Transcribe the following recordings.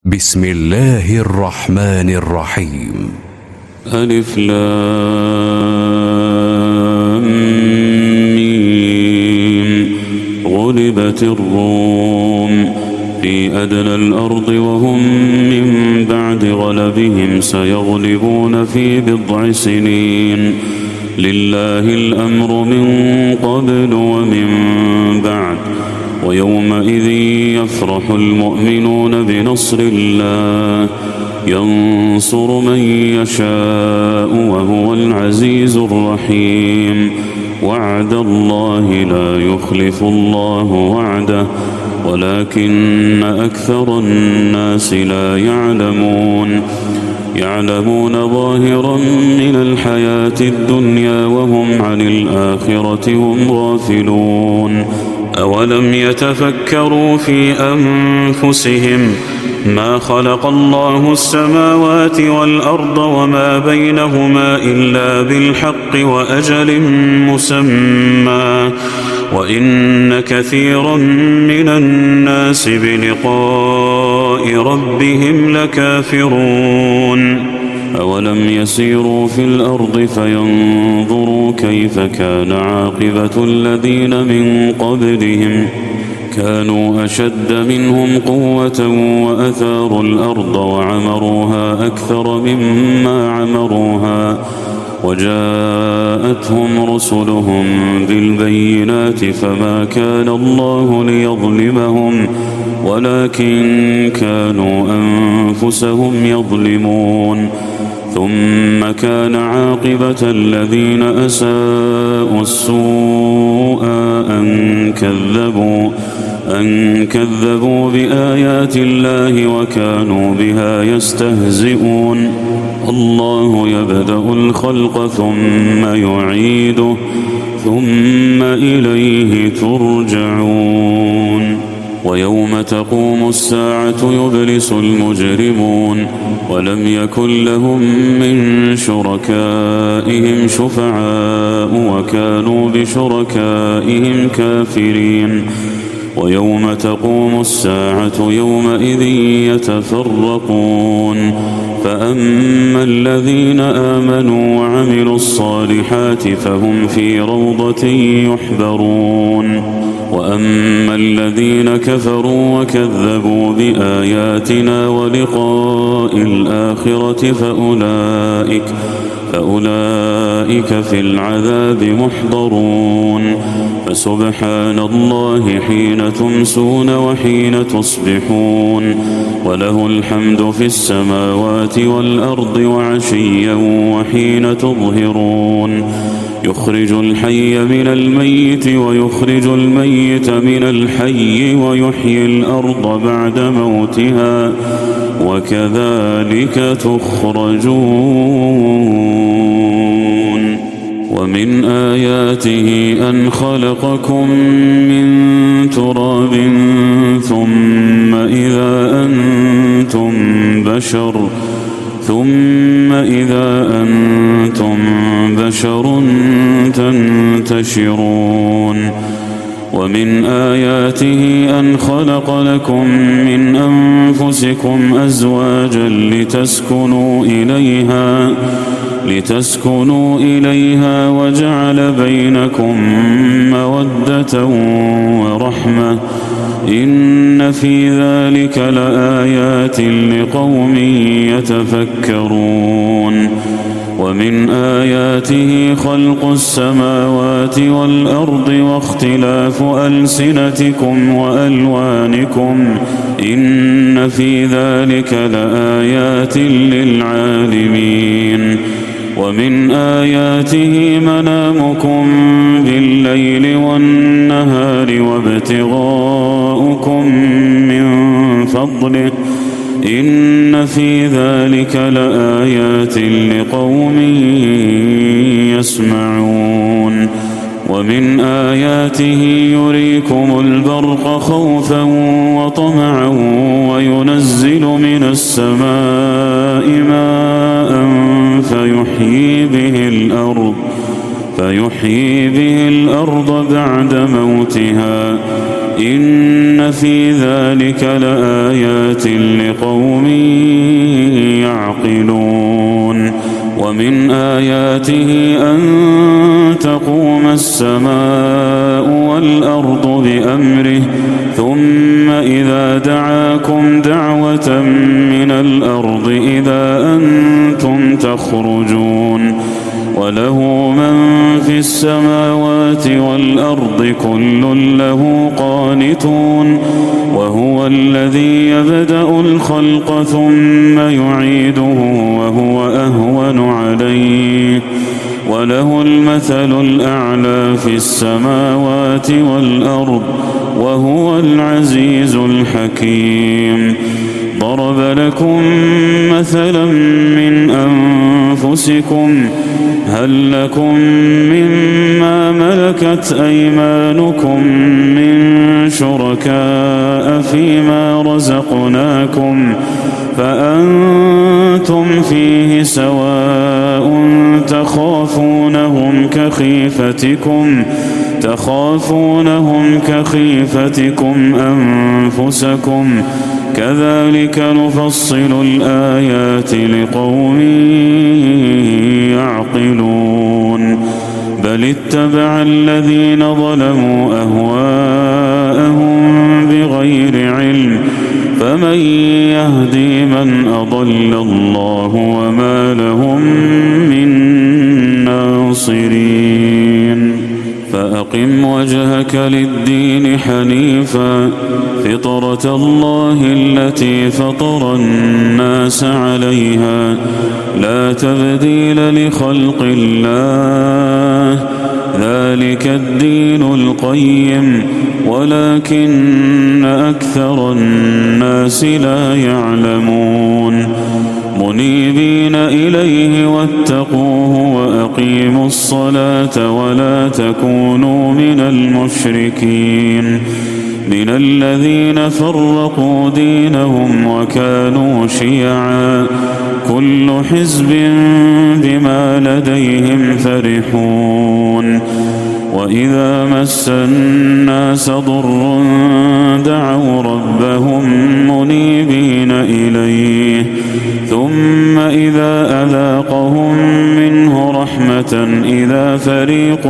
بسم الله الرحمن الرحيم. ألف لام ميم. غلبت الروم في أدنى الأرض وهم من بعد غلبهم سيغلبون في بضع سنين. لله الأمر من قبل ومن بعد ويومئذ يفرح المؤمنون بنصر الله ينصر من يشاء وهو العزيز الرحيم. وعد الله لا يخلف الله وعده ولكن أكثر الناس لا يعلمون ظاهرا من الحياة الدنيا وهم عن الآخرة هم غافلون. أولم يتفكروا في أنفسهم ما خلق الله السماوات والأرض وما بينهما إلا بالحق وأجل مسمى وإن كثيرا من الناس بلقاء ربهم لكافرون. أولم يسيروا في الأرض فينظروا كيف كان عاقبة الذين من قبلهم كانوا أشد منهم قوة وأثاروا الأرض وعمروها أكثر مما عمروها وجاءتهم رسلهم بالبينات فما كان الله ليظلمهم ولكن كانوا أنفسهم يظلمون. ثم كان عاقبة الذين أساءوا السوء أن كذبوا بآيات الله وكانوا بها يستهزئون. الله يبدأ الخلق ثم يعيده ثم إليه ترجعون. ويوم تقوم الساعة يبلس المجرمون ولم يكن لهم من شركائهم شفعاء وكانوا بشركائهم كافرين. ويوم تقوم الساعة يومئذ يتفرقون فأما الذين آمنوا وعملوا الصالحات فهم في روضة يحبرون وأما الذين كفروا وكذبوا بآياتنا ولقاء الآخرة فأولئك في العذاب محضرون. فسبحان الله حين تمسون وحين تصبحون وله الحمد في السماوات والأرض وعشيا وحين تظهرون. يخرج الحي من الميت ويخرج الميت من الحي ويحيي الأرض بعد موتها وكذلك تخرجون. ومن آياته أن خلقكم من تراب ثم إذا أنتم بشر تنتشرون. ومن آياته أن خلق لكم من أنفسكم أزواجا لتسكنوا إليها وجعل بينكم مودة ورحمة إن في ذلك لآيات لقوم يتفكرون. ومن آياته خلق السماوات والأرض واختلاف ألسنتكم وألوانكم إن في ذلك لآيات للعالمين. ومن آياته منامكم بالليل والنهار وابتغاؤكم من فضله إن في ذلك لآيات لقوم يسمعون. ومن آياته يريكم البرق خوفا وطمعا وينزل من السماء ماء فيحيي به الأرض بعد موتها إن في ذلك لآيات لقوم يعقلون ومن آياته أن تقوم السماء والأرض بأمره ثم إذا دعاكم دعوة من الأرض إذا أنتم تخرجون وله من في السماوات والأرض كل له قانتون وهو الذي يبدأ الخلق ثم يعيده وهو أهون عليه وله المثل الأعلى في السماوات والأرض وهو العزيز الحكيم ضرب لكم مثلا من أنفسكم هل لكم مما ملكت أيمانكم من شركاء فيما رزقناكم فأنتم فيه سواء تخافونهم كخيفتكم أنفسكم كذلك نفصل الآيات لقوم يعقلون بل اتبع الذين ظلموا أهواءهم بغير علم فمن يهدي من أضل الله وما لهم من ناصرين فأقم وجهك للدين حنيفا فطرة الله التي فطر الناس عليها لا تبديل لخلق الله ذلك الدين القيم ولكن أكثر الناس لا يعلمون منيبين إليه واتقوه وأقيموا الصلاة ولا تكونوا من المشركين من الذين فرقوا دينهم وكانوا شيعا كل حزب بما لديهم فرحون وإذا مس الناس ضر دعوا ربهم منيبين إليه ثم إذا أذاقهم منه رحمة إذا فريق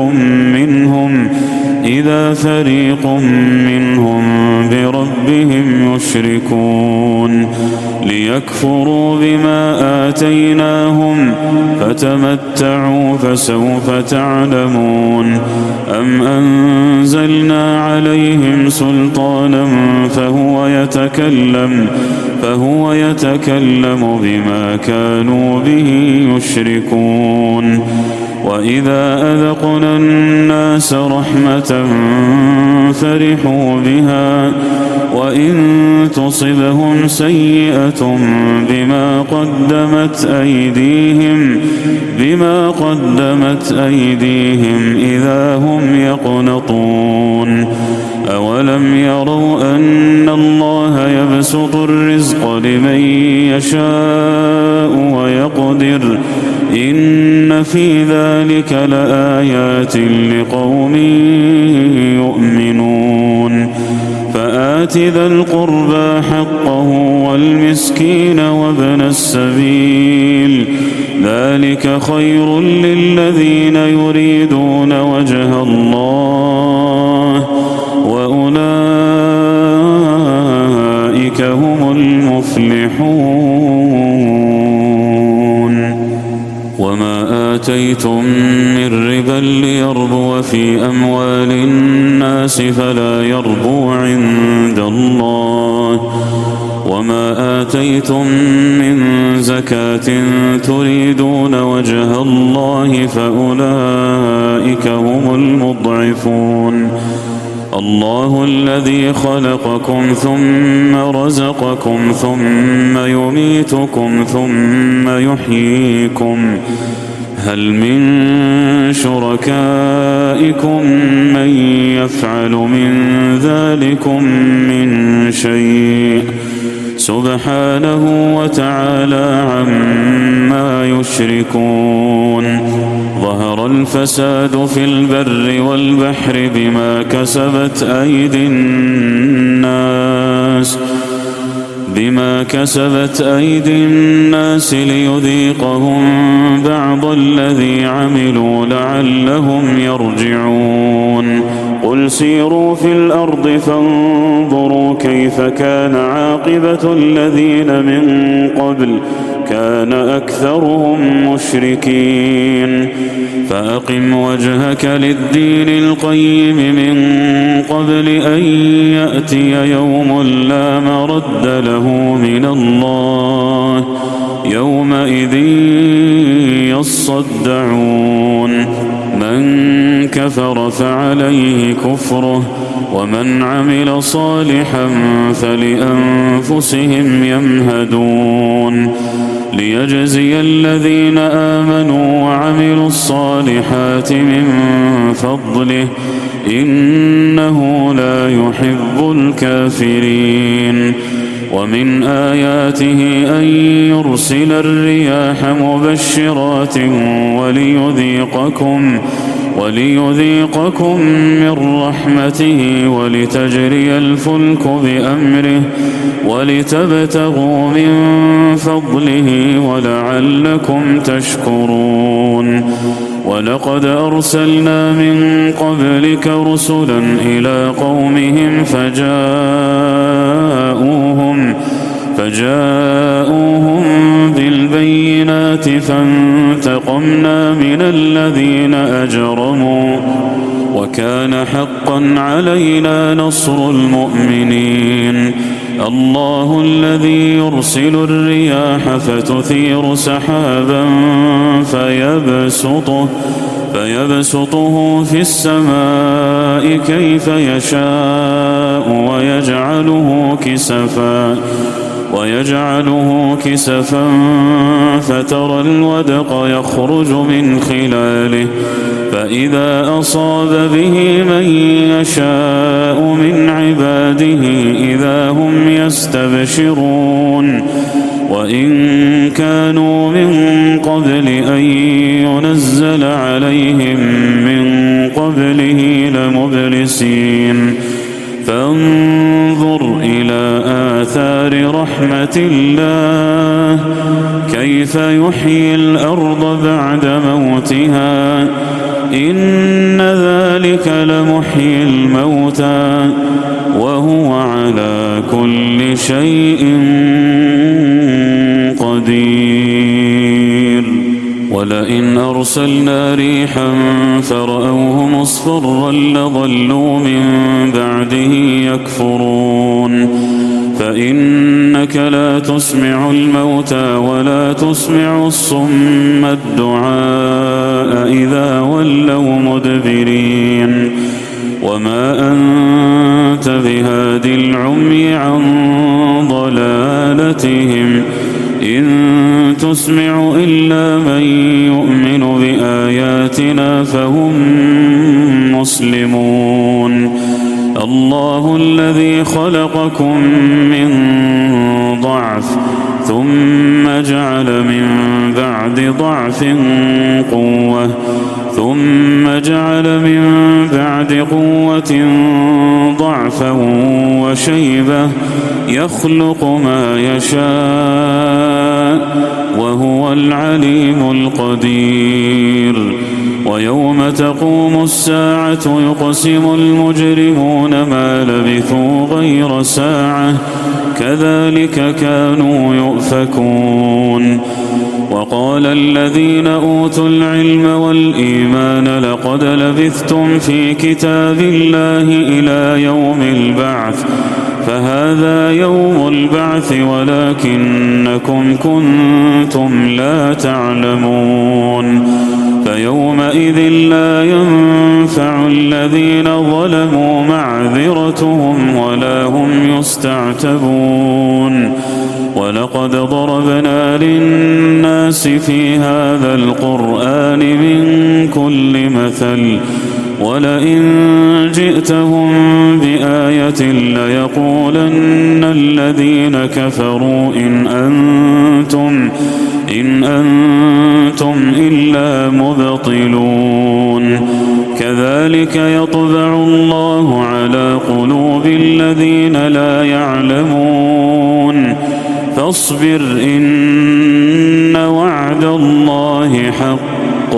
منهم بربهم يشركون ليكفروا بما آتيناهم فتمتعوا فسوف تعلمون أم أنزلنا عليهم سلطانا فهو يتكلم بما كانوا به يشركون وإذا أذقنا الناس رحمة فرحوا بها وإن تصبهم سيئة بما قدمت أيديهم إذا هم يقنطون أولم يروا أن الله يبسط الرزق لمن يشاء ويقدر إن في ذلك لآيات لقوم يؤمنون فآت ذا القربى حقه والمسكين وابن السبيل ذلك خير للذين يريدون وجه الله وأولئك هم المفلحون وما آتيتم من ربا ليربو في أموال الناس فلا يربو عند الله وما آتيتم من زكاة تريدون وجه الله فأولئك هم المضعفون الله الذي خلقكم ثم رزقكم ثم يميتكم ثم يحييكم هل من شركائكم من يفعل من ذلكم من شيء سبحانه وتعالى عما يشركون ظهر الفساد في البر والبحر بما كسبت أيدي الناس بما كسبت أيدي الناس ليذيقهم بعض الذي عملوا لعلهم يرجعون قل سيروا في الأرض فانظروا كيف كان عاقبة الذين من قبل كان أكثرهم مشركين فأقم وجهك للدين القيم من قبل أن يأتي يوم لا مرد له من الله يومئذ يصدعون من كفر فعليه كفره ومن عمل صالحا فلأنفسهم يمهدون ليجزي الذين آمنوا وعملوا الصالحات من فضله إنه لا يحب الكافرين ومن آياته أن يرسل الرياح مبشرات وليذيقكم من رحمته ولتجري الفلك بأمره ولتبتغوا من فضله ولعلكم تشكرون ولقد أرسلنا من قبلك رسلا إلى قومهم فجاءوهم بالبينات فانتقمنا من الذين أجرموا وكان حقا علينا نصر المؤمنين الله الذي يرسل الرياح فتثير سحابا فيبسطه في السماء كيف يشاء ويجعله كسفا فترى الودق يخرج من خلاله فإذا أصاب به من يشاء من عباده إذا هم يستبشرون وإن كانوا من قبل أن ينزل عليهم من قبله لمبلسين فانظر إلى آثار رحمة الله كيف يحيي الأرض بعد موتها إن ذلك لمحيي الموتى وهو على كل شيء قدير ولئن أرسلنا ريحا فرأوه مصفرا لظلوا من بعده يكفرون فإنك لا تسمع الموتى ولا تسمع الصم الدعاء إذا ولوا مدبرين وما أنت بهاد العمي عن ضلالتهم إن تسمع إلا من يؤمن بآياتنا فهم مسلمون الله الذي خلقكم من ضعف ثم جعل من بعد ضعف قوة ثم جعل من بعد قوة ضعفا وشيبة يخلق ما يشاء وهو العليم القدير ويوم تقوم الساعة يقسم المجرمون ما لبثوا غير ساعة كذلك كانوا يؤفكون وقال الذين أوتوا العلم والإيمان لقد لبثتم في كتاب الله إلى يوم البعث فهذا يوم البعث ولكنكم كنتم لا تعلمون فيومئذ لا ينفع الذين ظلموا معذرتهم ولا هم يستعتبون ولقد ضربنا للناس في هذا القرآن من كل مثل ولئن جئتهم بآية ليقولن الذين كفروا إن أنتم إلا مبطلون كذلك يطبع الله على قلوب الذين لا يعلمون فاصبر إن وعد الله حق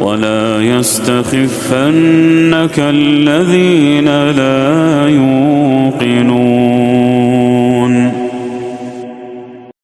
ولا يستخفنك الذين لا يؤمنون.